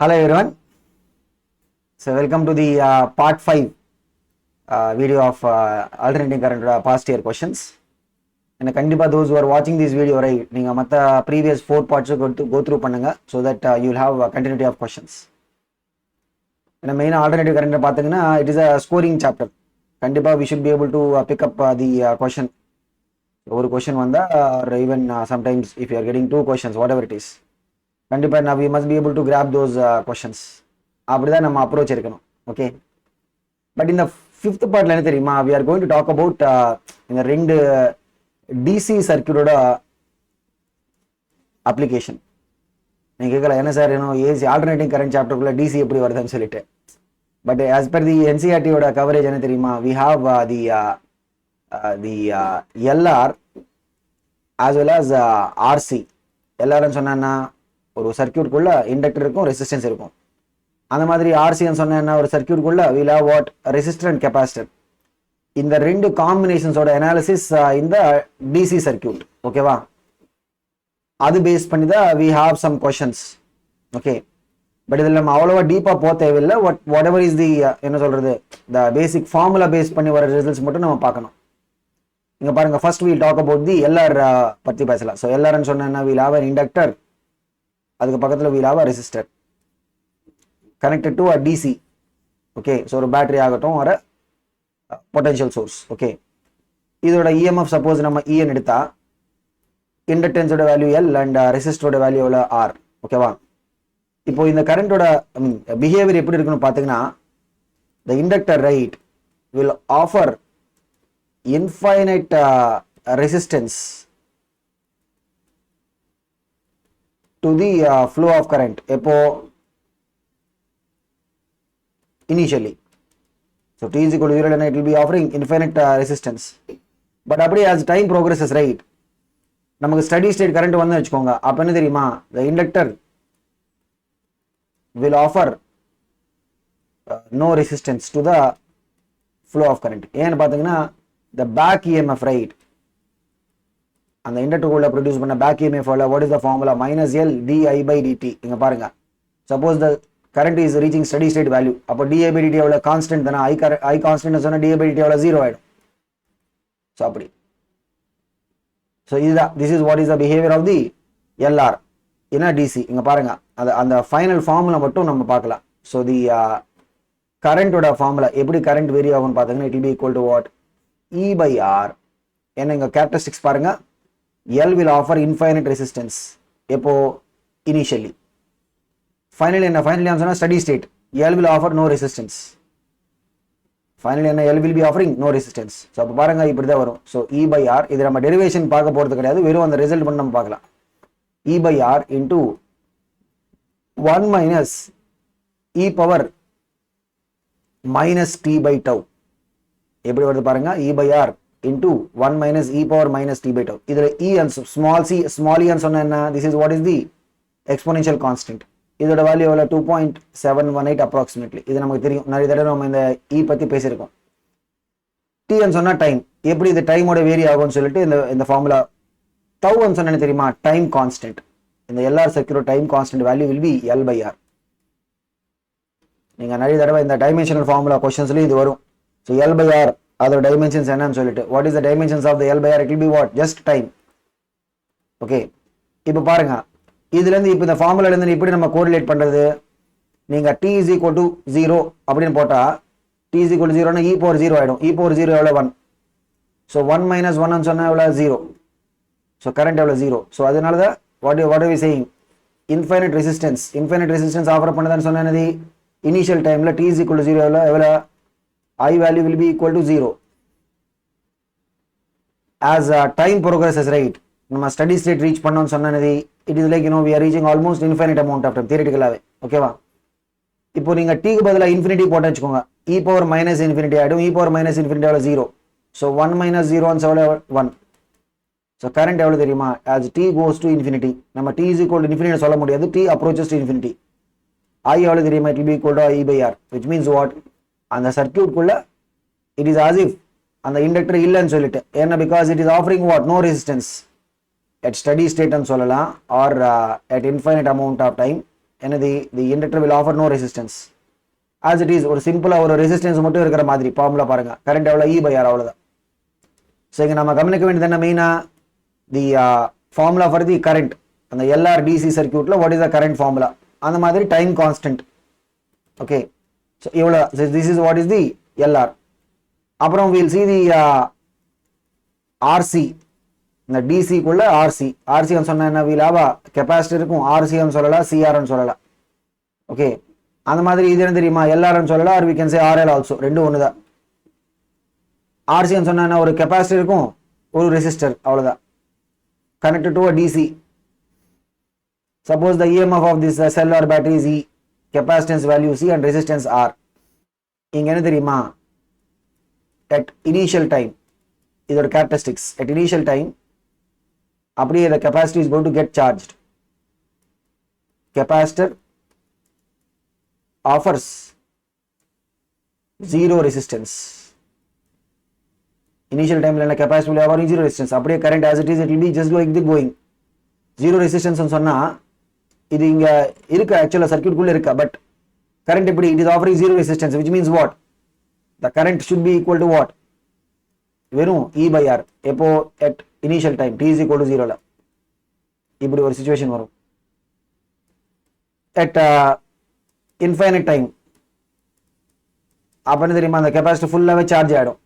Hello everyone. So welcome to the part 5 video of alternating current past year questions. And kandipa those who are watching this video, right, neenga matta previous 4 parts go through pannunga so that you will have a continuity of questions. And main alternative current pathina it is a scoring chapter. Kandipa we should be able to pick up the question. One question vanda or even sometimes if you are getting 2 questions whatever it is. Kandipa now we must be able to grab those questions. அப்படிதான் நம்ம approach இருக்கணும். Okay, but இந்த fifth பார்ட்ல என்ன தெரியுமா, we are going to talk about இந்த ரெண்டு DC சர்க்யூட்டோட application. நீங்க கேட்கலாம் என்ன சார் ஏனோ ஏசி ஆல்டர்னேட்டிங் கரண்ட் சாப்டருக்குள்ள டிசி எப்படி வருதுன்னு சொல்லிட்டு. பட் ஆஸ் பர் தி என்சிஆர்டியோட கவரேஜ் என்ன தெரியுமா, we have the LR as well as RC. LRன்னு சொன்னா ஒரு சர்க்யூட்குள்ள இண்டக்டர் இருக்கும், ரெசிஸ்டன்ஸ் இருக்கும். அந்த மாதிரி ஆர்சின்னு சொன்னா ஒரு சர்க்யூட்குள்ள we'll have what resistor and capacitor. இந்த ரெண்டு காம்பினேஷன்ஸோட அனாலிசிஸ் இந்த டிசி சர்க்யூட். ஓகேவா, அது பேஸ் பண்ணி தான் we have some questions. Okay, but இதில் நம்ம அவ்வளோவா டீப்பாக போக தேவையில்லை. வாட் எவர் இஸ் தி என்ன சொல்றது த பேசிக் ஃபார்முலா பேஸ் பண்ணி வர ரிசல்ட்ஸ் மட்டும் நம்ம பார்க்கணும். இங்க பாருங்க, first we'll talk about the LR பற்றி பேசலாம். ஸோ எல்ஆர்ன்னு சொன்னா we'll have an inductor, அதுக்கு பக்கத்தில் we'll have a resistor connected to a DC. okay, so ஒரு பேட்டரி ஆகட்டும் ஒரு பொட்டன்ஷியல் சோர்ஸ். ஓகே, இதோட EMF சப்போஸ் நம்ம EN எடுத்தா இண்டக்டன்ஸோட வேல்யூ L அண்ட் ரெசிஸ்டரோட வேல்யூ எவ்வளோ R. ஓகேவா, இப்போ இந்த கரண்டோட பிஹேவியர் எப்படி இருக்குன்னு பார்த்தீங்கன்னா, the inductor right will offer infinite resistance to the flow of current. எப்போ initially, so t is equal to 0 and it will be offering infinite resistance. But அப்படியே as time progresses, right, நமக்கு steady state current வந்து வெச்சுக்கோங்க, அப்ப என்ன தெரியுமா, the inductor will offer no resistance to the flow of current. ஏன்னு பாத்தீங்கன்னா the back EMF, right, அந்த இண்டக்டருக்குள்ள ப்ரொடியூஸ் பண்ண back EMF what is the formula, minus L di by dt. இங்க பாருங்க, suppose the current is reaching steady state value, அப்போ di by dt எவ்வளவு constant தானே, I constant சொன்னா di by dt எவ்வளவு 0 ஆயிடும். ஸோ அப்படி, ஸோ இதுதான் this is what is the behavior of the LR in a DC. இங்க பாருங்க, அந்த ஃபைனல் ஃபார்முலா மட்டும் நம்ம பார்க்கலாம். ஸோ தி கரண்டோட ஃபார்முலா எப்படி கரண்ட் வேரி ஆகும்னு பார்த்தீங்கன்னா it will be equal to what, E by R. என்ன இங்க கேரக்டரிஸ்டிக்ஸ் பாருங்க, L will offer infinite resistance எப்போ initially. Finally என்ன, finally சொன்னா steady state L will offer no resistance. Finally என்ன, L will be offering no resistance. So அப்போ பாருங்க இப்படி தான் வரும். ஸோ E by R, இது நம்ம டெரிவேஷன் பார்க்க போகிறது கிடையாது, வெறும் அந்த ரிசல்ட் பண்ணி நம்ம பார்க்கலாம். E by R into 1 minus E power minus T by tau. எப்படி வருது பாருங்க, E by R into 1 minus E power minus T by tau. இதில் E and small e சொன்னா என்ன, this is what is the exponential constant. இதோட value எவ்வளோ, 2.718 approximately. இது நமக்கு தெரியும், நிறைய தடவை நம்ம இந்த E பற்றி பேசியிருக்கோம். Tன்னு சொன்னா டைம், எப்படி இது டைமோட வேரி ஆகும்னு சொல்லிட்டு இந்த ஃபார்முலா. டவுன்னு சொன்னா தெரியுமா, டைம் கான்ஸ்டன்ட். இந்த LR circuit time constant value will be L by R. நீங்க நிறைய தடவை இந்த டைமென்ஷனல் ஃபார்முலா கொஸ்டின்ஸ்லயும் இது வரும். ஸோ L by R அதோட டைமென்ஷன்ஸ் என்னன்னு சொல்லிட்டு, what is the dimensions of the L by R, it will be what, just time. Okay, இப்போ பாருங்க, இதுல இருந்து இப்போ இந்த ஃபார்முலால இருந்து இப்படி நம்ம கோரிலேட் பண்றது, நீங்க t is equal to 0 அப்படின்னு போட்டா t is equal to 0 னா e power 0 ஆயிடும். e power 0 எவ்வளவு 1. ஸோ 1 minus 1 ன்னு சொன்னா எவ்வளவு 0. ஸோ கரண்ட் எவ்வளவு 0. ஸோ அதனால தான் what are we saying, infinite resistance offer பண்ணதான்னு சொன்னா என்னது, இனிஷியல் டைம்ல t is equal to 0 எவ்வளவு I value will be equal to 0. As time progresses, right, நம்ம steady state reach பண்ணோம்னு சொன்னது, it is like we are reaching almost infinite amount of time theoretically. ஓகேவா, இப்போ நீங்க t க்கு பதிலா infinity போட்டு வச்சுக்கோங்க, e power minus infinity ஆயிடும். e power minus infinity எவ்வளவு 0. so 1 minus 0 எவ்வளவு 1. so current எவ்வளவு தெரியுமா, as t goes to infinity, நம்ம t is equal to infinity சொல்ல முடியாது, t approaches to infinity, I எவ்வளவு தெரியுமா, it will be equal to I by R, which means what, அந்த சர்க்யூட் குள்ள it is as if அந்த inductor இல்லைன்னு சொல்லிட்டு, ஏன்னா because it is offering what, no resistance at steady state ன்னு சொல்லலாம், or at infinite amount of time என்னது the inductor will offer no resistance as it is. ஒரு சிம்பிளா ஒரு ரெசிஸ்டன்ஸ் மட்டும் இருக்கிற மாதிரி ஃபார்முலா பாருங்க. கரண்ட் எவ்வளவு E by R அவ்வளவுதான். ஸோ இங்க நம்ம கவனிக்க வேண்டியது என்ன மெயினா the formula for the current அந்த LR DC சர்க்யூட்ல what is the current formula அந்த மாதிரி டைம் கான்ஸ்டன்ட். ஓகே ஸோ இவ்வளவு this is what is the LR. அப்புறம் we'll see the RC இந்த DC குள்ள RC ன்னு சொன்னா என்ன we'll have a கெபாசிட்டர் இருக்கும் RC ன்னு சொல்லலாம் CR ன்னு சொல்லலாம். ஓகே அந்த மாதிரி இது என்ன தெரியுமா LR ன்னு சொல்லலாம் or we can say RL also ரெண்டும் ஒண்ணுதான். RC ன்னு சொன்னா ஒரு கெபாசிட்டர் இருக்கும் ஒரு ரெசிஸ்டர் அவ்வளவுதான் connected to a DC. Suppose the EMF of this cell or battery is E, capacitance value C and resistance R. இங்க என்ன தெரியுமா at initial time இதோட characteristics at initial time அப்படியே the capacitor is going to get charged. Capacitor offers zero resistance. Initial time la capacitor will have zero resistance. அப்படியே current as it is it will be just like the going. Zero resistance ன்னு சொன்னா இது இங்க இருக்கு ஆக்சுவலா circuit குள்ள இருக்கு but current எப்படி it is offering zero resistance which means what the current should be equal to what வெறும் E by R எப்போ at initial time t is equal to 0 ல இப்படி ஒரு சிச்சுவேஷன் வரும். at infinite time அப்ப என்ன தெரியுமா அந்த கெபாசிட்டர் ஃபுல்லாவே சார்ஜ் ஆயிடும்.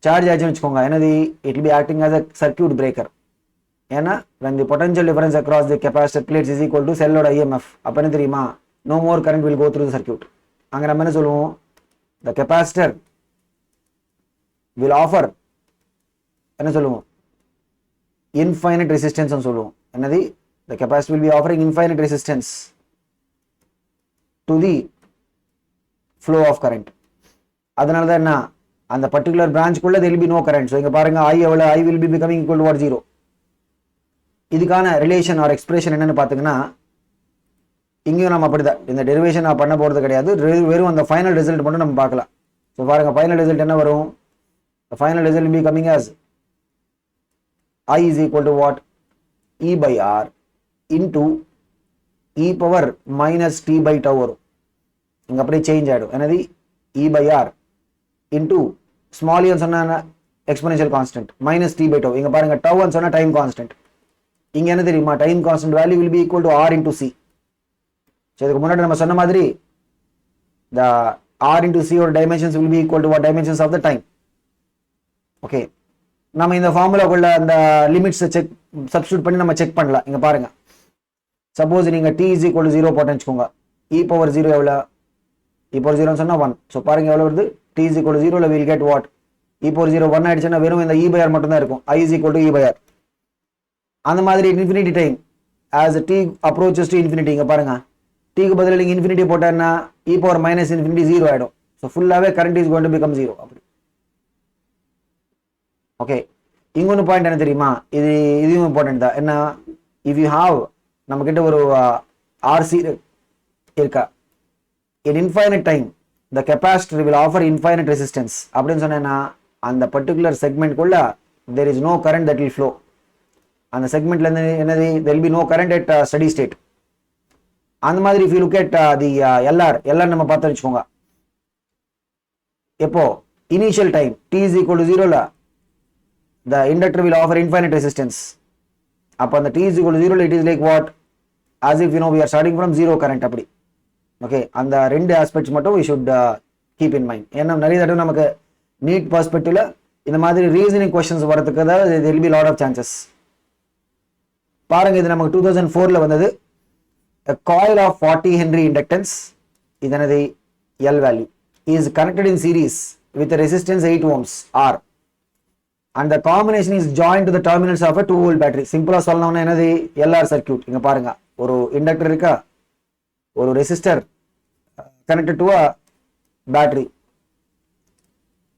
சார்ஜ் ஆச்சுன்னு வச்சுக்கோங்க என்னது it will be acting as a circuit breaker. ஏன்னா when the potential difference across the capacitor plates is equal to cell ஓட EMF அப்ப என்ன தெரியுமா no more current will go through the circuit. அங்க நம்ம என்ன சொல்லுவோம் the capacitor will offer என்ன சொல்லுவோம் infinite resistance ன்னு சொல்லுவோம். என்னது the capacitor will be offering infinite resistance to the flow of current. அதனால தான் என்ன அந்த பர்టిక్యులர் branch குள்ள there will be no current. so இங்க பாருங்க I எவ்வளவு I will be becoming equal to what 0. இதுக்கான ரிலேஷன் ஆர் எக்ஸ்பிரஷன் என்னன்னு பாத்தீங்கன்னா இங்கேயும் நம்ம அப்படிதான் இந்த டெரிவேஷன் நான் பண்ண போறது கிடையாது வெறும் அந்த ஃபைனல் ரிசல்ட் மட்டும் நம்ம பார்க்கலாம். ஸோ பாருங்க ஃபைனல் ரிசல்ட் என்ன வரும் final result will be coming as I is equal to what E by R into E power minus T by tau வரும். இங்க அப்படியே சேஞ்ச் ஆயிடும் என்னது E by R into small e சொன்னா exponential constant minus T by tau. இங்க பாருங்க tau ன்னு சொன்னா டைம் கான்ஸ்டன்ட். இங்க என்ன தெரியுமா time constant value will be equal to R into C. So இதுக்கு முன்னாடி நம்ம சொன்ன மாதிரி the R into C ஓட dimensions will be equal to what dimensions of the time. Okay நம்ம இந்த ஃபார்முலாக்குள்ள அந்த லிமிட்ஸை சப்ஸ்டிட்யூட் பண்ணி நம்ம செக் பண்ணலாம். இங்க பாருங்க சப்போஸ் நீங்க t is equal to 0 போட்டு வச்சுக்கோங்க e power 0 எவ்வளவு e power 0 சொன்னா 1. ஸோ பாருங்க எவ்வளவு வருது t is equal to 0 ல we'll get what e power 0 1 ஆயிடுச்சுன்னா வெறும் இந்த E by R மட்டும் தான் இருக்கும் I is equal to E by R. அந்த மாதிரி infinity time as t approaches to infinity இங்க பாருங்க t க்கு பதிலா நீங்க இன்ஃபினிட்டி போட்டா e power minus infinity 0 ஆயிடும். ஸோ ஃபுல்லாவே current is going to become 0 அப்படி. ஓகே இன்னொரு பாயிண்ட் என்ன தெரியுமா இதுவும் இம்பார்ட்டன்ட் தான். என்ன if you have நம்ம கிட்ட ஒரு RC இருக்கா in infinite time the capacitor will offer infinite resistance அப்படின்னு சொன்னா அந்த பர்టిక్యులர் செக்மெண்ட் குள்ள there is no current that will flow. அந்த செக்மெண்ட்ல இருந்து என்னது there will be no current at steady state. அந்த மாதிரி if you look at the LR நம்ம பார்த்து வச்சுக்கோங்க எப்போ initial time t is equal to 0 ல the inductor will offer infinite resistance. அப்ப அந்த t is equal to 0 ல it is like what as if we are starting from zero current அப்படி. Okay அந்த ரெண்டு ஆஸ்பெக்ட்ஸ் மட்டும் we should keep in mind. ஏன்னா நிறைய தடவை நமக்கு நீட் பெர்ஸ்பெக்டிவ்ல இந்த மாதிரி ரீசனிங் क्वेश्चंस வரதுக்கு there will be lot of chances. பாருங்க இது நமக்கு 2004ல வந்தது a coil of 40 Henry inductance இதனது L value is connected in series with a resistance 8 ohms R and the combination is joined to the terminals of a 2 volt battery. சிம்பிளா சொல்லணும்னா என்னது LR circuit. இங்க பாருங்க ஒரு இண்டக்டர் இருக்கா ஒரு resistor connected to a battery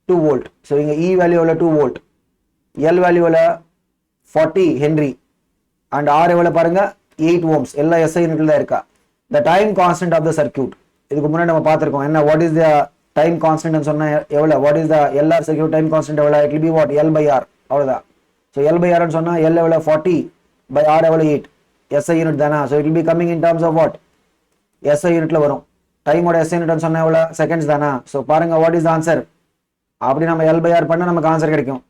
2 volt. so இங்க E value எவ்வளவு 2 volt L value எவ்வளவு 40 Henry and R எவ்வளவு பாருங்க 8 ohms எல்லா SI யூனிட்ல தான் இருக்கா. the time constant of the circuit இதுக்கு முன்னாடி நம்ம பார்த்திருக்கோம் என்ன what is the time constant ன்னு சொன்னா எவ்வளவு what is the LR circuit time constant எவ்வளவு it will be what L by R அவ்வளவுதான். so L by R ன்னு சொன்னா L எவ்வளவு 40 by R எவ்வளவு 8 SI யூனிட் தானா. so it will be coming in terms of what SI யூனிட்ல வரும். டைமோட SI unit சொன்னா எவ்வளோ செகண்ட்ஸ் தானா. ஸோ பாருங்க வாட் இஸ் ஆன்சர். அப்படி நம்ம L/R பண்ண நமக்கு ஆன்சர் கிடைக்கும்.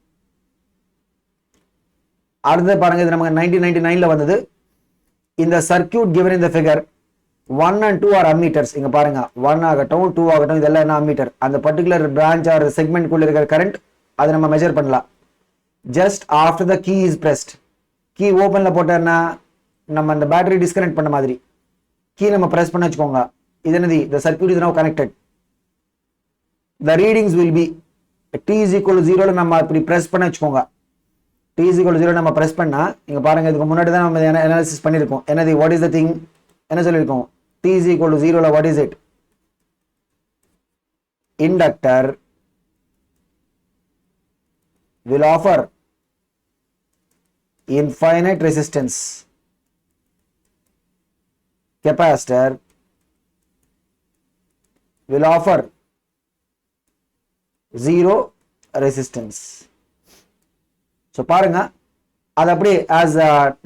அடுத்தது பாருங்க, இது நமக்கு 1999ல வந்தது. இந்த circuit given in the figure 1 and 2 are ammeters. இங்க பாருங்க 1 ஆகட்டும் 2 ஆகட்டும் இதெல்லாம் என்ன அம்மீட்டர். அந்த பர்டிகுலர் பிரான்ச் ஆர் செக்மெண்ட் குள்ள இருக்கிற கரண்ட் அதை நம்ம மெஷர் பண்ணலாம். Just after the key is pressed. Key ஓப்பன்ல போட்டோம்னா நம்ம அந்த பேட்டரி டிஸ்கனெக்ட் பண்ண மாதிரி கீ நம்ம பிரஸ் பண்ண வச்சுக்கோங்க. இது என்னது, the circuit is now connected. The readings will be t is equal to 0 நம்ம இப்படி பிரஸ் பண்ண வச்சுக்கோங்க. t is equal to 0 நம்ம பிரஸ் பண்ணா இங்க பாருங்க, இதுக்கு முன்னாடி தான் நம்ம அனாலிசிஸ் பண்ணிருக்கோம். என்னது, what is the thing என்ன சொல்லிருக்கோம். t is equal to 0 what is it, inductor will offer infinite resistance, capacitor will offer zero resistance. So பாருங்க, அது அப்படியே as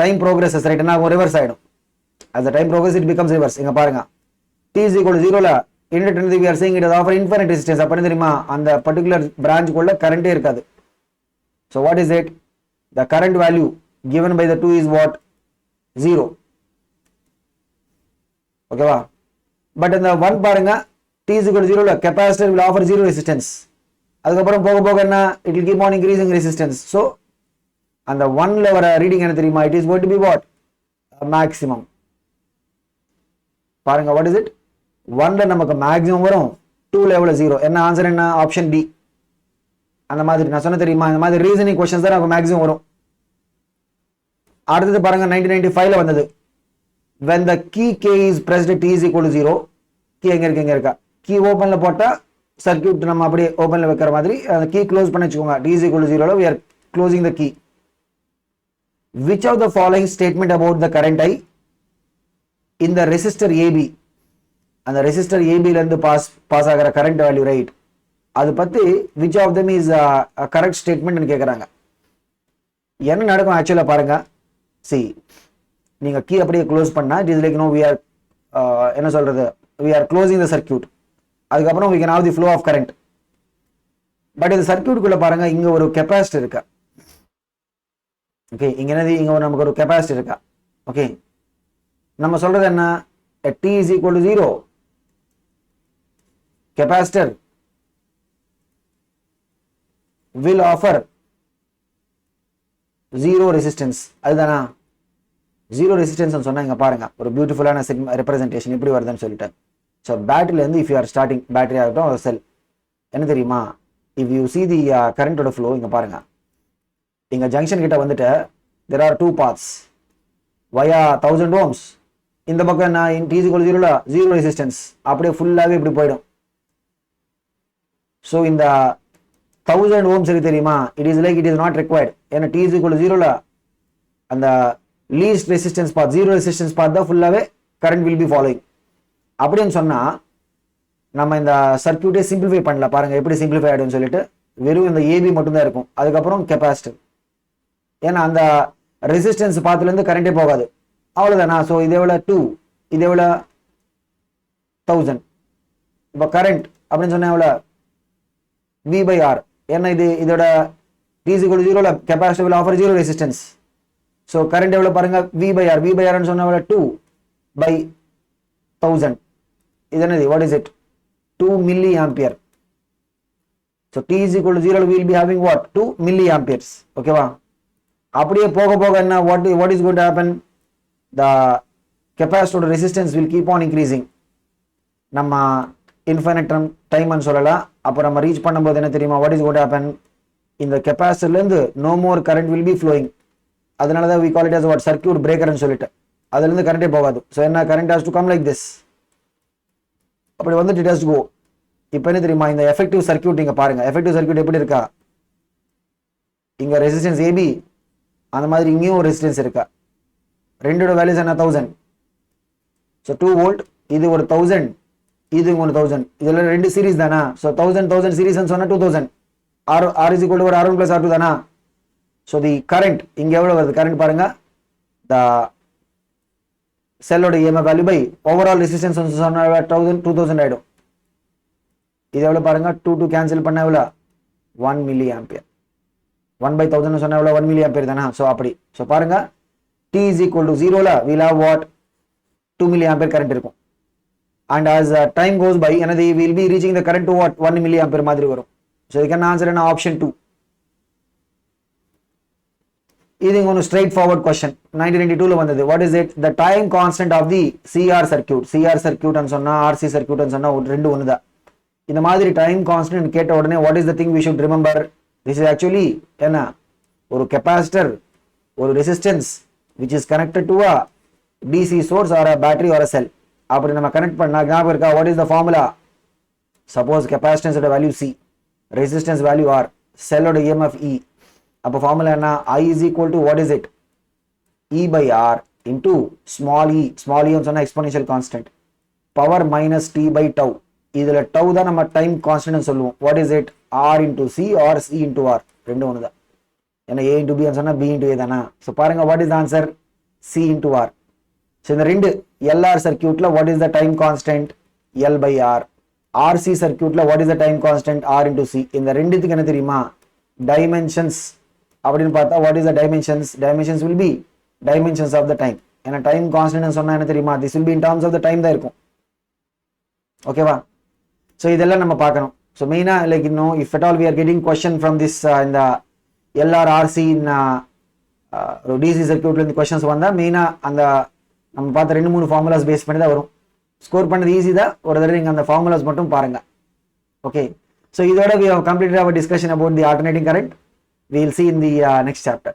time progresses right now reverse ஆயிடும். As the time progresses it becomes reverse. இங்க பாருங்க t is equal to 0 ல inductor we are saying it is offer infinite resistance. அப்ப என்ன தெரியுமா, அந்த particular branch குள்ள கரண்டே இருக்காது. So what is it, the current value given by the 2 is what, 0. ஓகேவா. பட் இந்த 1 பாருங்க t is equal to 0 ல capacitor will offer zero resistance. அதுக்கப்புறம் போக போக என்ன, it will keep on increasing resistance. So அந்த 1 ல வர ரீடிங் என்ன தெரியுமா, it is going to be what, maximum. பாருங்க what is it, 1 ல நமக்கு மேக்ஸிமம் வரும், 2 ல எவ்வளவு 0. என்ன ஆன்சர், என்ன ஆப்ஷன் டி. அந்த மாதிரி நான் சொன்ன தெரியுமா, இந்த மாதிரி ரீசனிங் क्वेश्चंस தான் நமக்கு மேக்ஸிமம் வரும். அடுத்து பாருங்க 1995 ல வந்தது. when the key k is pressed t is equal to 0. Key எங்க இருக்கா, கீ ஓபன்ல போட்டா சர்க்யூட் நம்ம அப்படியே ஓபன்ல வைக்கிற மாதிரி அந்த கீ க்ளோஸ் பண்ணி வச்சுக்கோங்க. t is equal to 0 ல we are closing the key. which of the following statement about the current I in the resistor AB, அந்த ரெசிஸ்டர் AB ல இருந்து பாஸ் ஆகிற கரண்ட் வேல்யூ ரைட், அது பத்தி which of them is a correct statement னு கேக்குறாங்க. என்ன நடக்கும் ஆக்சுவலா பாருங்க, see நீங்க கீ அப்படியே க்ளோஸ் பண்ணா it is like we are என்ன சொல்றது, we are closing the circuit. அதுக்கப்புறம் we can have the flow of current. But இந்த சர்க்யூட் குள்ள பாருங்க, இங்க ஒரு கெபாசிட்டர் இருக்கா. ஓகே, இங்க என்னது, இங்க நமக்கு ஒரு கெபாசிட்டர் இருக்கா. ஓகே, நம்ம சொல்றது என்ன, t is equal to 0 capacitor will offer zero resistance. அதுதானா, ஜீரோ ரெசிஸ்டன்ஸ் சொன்னா இங்க பாருங்க ஒரு பியூட்டிஃபுல்லான ரெப்ரசன்டேஷன் எப்படி வருதுன்னு சொல்லிட்டேன். ஸோ பேட்டரியில இருந்து if you are starting battery ஆகட்டும் ஒரு செல் என்ன தெரியுமா, இஃப் யூ சி தி கரண்டோட ஃப்ளோ இங்க பாருங்க, இங்க ஜங்ஷன் கிட்ட வந்துட்டு there are two paths via 1000 ohms. இந்த பக்கம் என்ன, t is equal to 0 ல ஜீரோ ரெசிஸ்டன்ஸ் அப்படியே ஃபுல்லாவே இப்படி போயிடும். ஸோ இந்த 1000 ohms இருக்கு தெரியுமா, it is like it is not required. ஏன்னா t is equal to 0 ல அந்த லீஸ்ட் ரெசிஸ்டன்ஸ் பாத், ஜீரோ ரெசிஸ்டன்ஸ் பாத் தான் ஃபுல்லாவே கரண்ட் வில் பி ஃபாலோயிங். அப்படின்னு சொன்னா நம்ம இந்த சர்க்யூட்டை சிம்பிளிஃபை பண்ணல. பாருங்க எப்படி சிம்பிளிஃபை ஆயிடும்னு சொல்லிட்டு, வெறும் இந்த ஏபி மட்டும் தான் இருக்கும், அதுக்கப்புறம் கெபாசிட்டர். ஏன்னா அந்த ரெசிஸ்டன்ஸ் பாத்துல இருந்து கரண்டே போகாது, அவ்வளவுதானா. ஸோ இது எவ்வளோ 2, இது எவ்வளோ 1000. இப்போ கரண்ட் அப்படின்னு சொன்னா எவ்வளோ V/R. ஏன்னா இதோட t is equal to 0 ல capacitor will offer zero resistance. So current எவ்வளோ பாருங்க, V/R. V/R சொன்னா எவ்வளோ 2/1000. இது என்னது, what is it, 2 milliampere. So t is equal to 0 we will be having what, 2 milliamperes. ஓகேவா. அப்படியே போக போக என்ன, what is going to happen, the capacitor resistance will keep on increasing. நம்ம இன்ஃபைனைட் டைம் சொல்லலாம். அப்போ நம்ம ரீச் பண்ணும்போது என்ன தெரியுமா, what is going to happen, இந்த கெபாசிட்டர்ல இருந்து no more current will be flowing. அதனால தான் we call it as what, circuit breaker ன்னு சொல்லிட்டு, அதுல இருந்து கரண்டே போகாது. ஸோ என்ன, current has to come like this. அப்படி வந்துட்டு it has to go. இப்போ என்ன தெரியுமா, இந்த எஃபெக்டிவ் சர்க்யூட் இங்க பாருங்க, எஃபெக்டிவ் சர்க்யூட் எப்படி இருக்கா, இங்க ரெசிஸ்டன்ஸ் ஏபி, அந்த மாதிரி இங்கேயும் ஒரு ரெசிஸ்டன்ஸ் இருக்கா. ரெண்டோட வேல்யூஸ் என்ன, 1000. ஸோ 2 வோல்ட், இது ஒரு 1000, இது ஒரு 1000, இதெல்லாம் ரெண்டு சீரிஸ் தானா. ஸோ 1000 சீரிஸ் சொன்னா 2000. R is equal to R1 plus R2 தானா. ஸோ தி கரண்ட் இங்க எவ்வளவு வருது, கரண்ட் பாருங்க, த செல்லோட EMF value by overall resistance சொன்னா 2000 ஆயிடும். இது எவ்வளவு பாருங்க, 2 கேன்சல் பண்ண எவ்வளோ 1 மில்லி ஆம்பியர். 1/1000 சொன்னா எவ்வளோ 1 மில்லி ஆம்பியர் தானே. ஸோ அப்படி ஸோ பாருங்க t is equal to 0ல we'll have what 2 milli ampere current இருக்கும். and as time goes by என்னது we'll be reaching the current to what 1 milli ampere மாதிரி வரும். so you can answer in option 2. இது ஒரு straight forward question 1992ல வந்தது. what is it the time constant of the CR circuit. CR circuit ன்னு சொன்னா RC circuit ன்னு சொன்னா ரெண்டு ஒண்ணுதான். இந்த மாதிரி டைம் கான்ஸ்டன்ட் கேட்ட உடனே what is the thing we should remember. this is actually என்ன ஒரு கெபாசிட்டர் ஒரு resistance which is connected to a DC source or a battery or a cell. அப்படி நம்ம கனெக்ட் பண்ணா ஞாபகம் இருக்கா, what is the formula. suppose capacitance ஓட value C, resistance value R, cell ஓட EMF E. அப்ப ஃபார்முலா என்ன, I is equal to what is it E by R into small e ன்னு சொன்னா exponential constant power minus T by tau. இதுல tau தான் நம்ம time constant சொல்லுவோம். what is it R into C or C into R ரெண்டு ஒன்று தான். ஏன்னா A into B சொன்னா B into A தானா. ஸோ பாருங்க what is the answer C into R. So இந்த ரெண்டு LR சர்க்கியூட்ல what is the time constant L by R. RC சர்க்கியூட்ல what is the time constant R into C. இந்த ரெண்டுத்துக்கு என்ன தெரியுமா dimensions அப்படின்னு பார்த்தா what is the dimensions will be dimensions of the time. ஏன்னா time constant சொன்னா என்ன தெரியுமா this will be in terms of the time தான் இருக்கும். ஓகேவா. ஸோ இதெல்லாம் நம்ம பார்க்கணும். ஸோ மெயினாக லைக் இன்னும் if at all we are getting question from this இந்த LRRC டிசி சர்க்கியூட்ல இருந்து கொஸ்டின்ஸ் வந்தால் மெயினாக அந்த நம்ம பார்த்த 2-3 ஃபார்முலாஸ் பேஸ் பண்ணி தான் வரும். ஸ்கோர் பண்ணது ஈஸி தான், ஒரு தடவை நீங்கள் அந்த ஃபார்முலாஸ் மட்டும் பாருங்க. ஓகே. ஸோ இதோட we have completed our discussion about the alternating current. We will see in the next chapter.